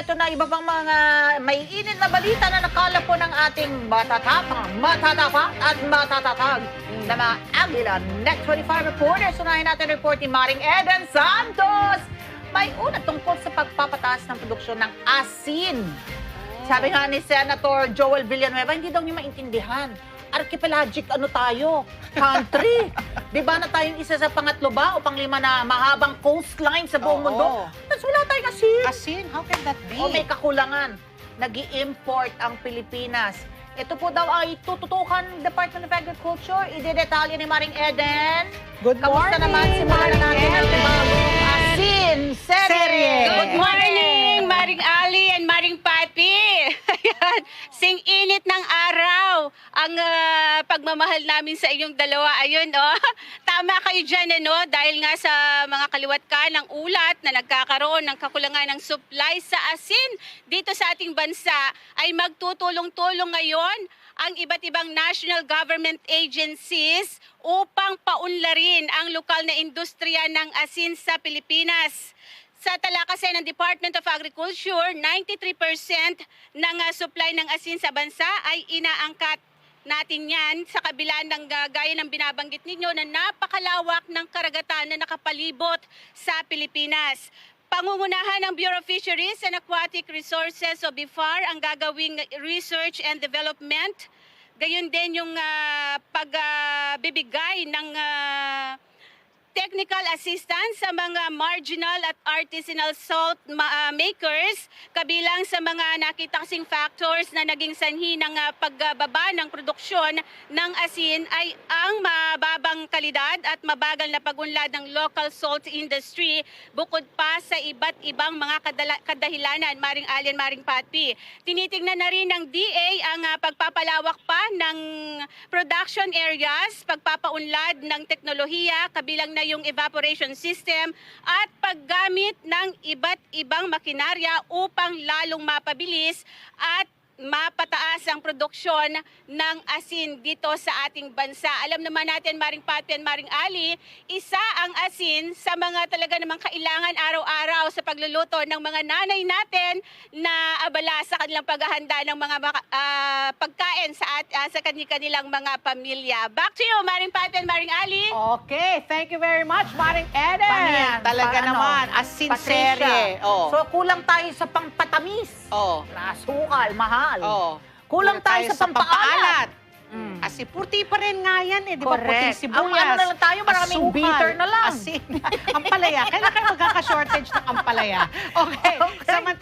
ito na iba pang mga may init na balita na nakala po ng ating matatapat at matatatag na mga Agila Net 25 reporters. Unahin natin report ni Maring Eden Santos. May una tungkol sa pagpapataas ng produksyon ng asin. Sabi nga ni Senator Joel Villanueva, hindi daw niya maintindihan. Archipelagic ano tayo? Country. Di ba na tayong isa sa pangatlo ba o panglima na mahabang coastline sa buong mundo? Tapos wala tayong asin. Asin? How can that be? O may kakulangan. Nag-i-import ang Pilipinas. Ito po daw ay tututukan Department of Agriculture. Idedetalye ni Maring Eden. Good Kamusta morning, naman si Maring Maring Eden? Eden. Bagong asin. Serye. Good morning, Maring Ali and Maring Pati. Ayan, sing-init ng araw ang pagmamahal namin sa inyong dalawa. Ayun, oh. Tama kayo dyan, ano? Dahil nga sa mga kaliwat ka ng ulat na nagkakaroon ng kakulangan ng supply sa asin dito sa ating bansa, ay magtutulong-tulong ngayon ang iba't ibang national government agencies upang paunlarin ang lokal na industriya ng asin sa Pilipinas. Sa tala kasi ng Department of Agriculture, 93% ng supply ng asin sa bansa ay inaangkat natin yan sa kabila ng gaya ng binabanggit ninyo na napakalawak ng karagatan na nakapalibot sa Pilipinas. Pangungunahan ng Bureau of Fisheries and Aquatic Resources o BIFAR ang gagawing research and development. Gayon din yung pagbibigay ng technical assistance sa mga marginal at artisanal salt makers, kabilang sa mga nakita kasing factors na naging sanhi ng pagbaba ng produksyon ng asin ay ang mababang kalidad at mabagal na pagunlad ng local salt industry, bukod pa sa iba't ibang mga kadahilanan, Maring Alien, Maring Pati. Tinitingnan na rin ng DA ang pagpapalawak pa ng production areas, pagpapaunlad ng teknolohiya, kabilang na yung evaporation system at paggamit ng iba't ibang makinarya upang lalong mapabilis at mapataas ang produksyon ng asin dito sa ating bansa. Alam naman natin, Maring Pati and Maring Ali, isa ang asin sa mga talaga namang kailangan araw-araw sa pagluluto ng mga nanay natin na abala sa kanilang paghahanda ng mga pagkain sa kanilang mga pamilya. Back to you, Maring Pati and Maring Ali. Okay, thank you very much, Maring Eden. Paano yan? Talaga naman, asin serye. Oh. So kulang tayo sa pangpatamis. Oh. Asukal, mahal. Oh. Kulang tayo sa pampaalat. Asin, puti pa rin nga yan eh. Di ba? Puting Correct. sibuyas. Ang ano na lang tayo, maraming asukal, bitter na lang. Asin. Ampalaya. Kailan kayo magkaka-shortage ng ampalaya? Okay. Samantala.